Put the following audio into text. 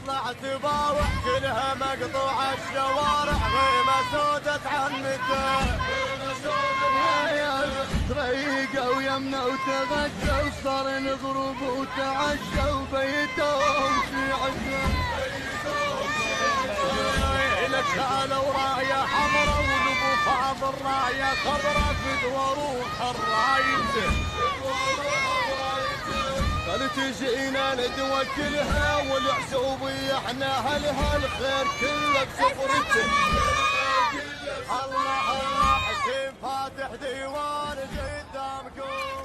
طلعت باوع كلها مقطوعة الشوارع غيمة سودة عمته طريقة ويمنا وتغشى وصار نضرب وتعشى وبيتهم شيعته لك شالوا راية حمرا ولبو فاض الراية خضرا في دواروح الرايته قالت جئنا نتوكلها والعسوبية احنا اهلها الخير كله بسفرته الله الله حسين فاتح ديوان قدامكم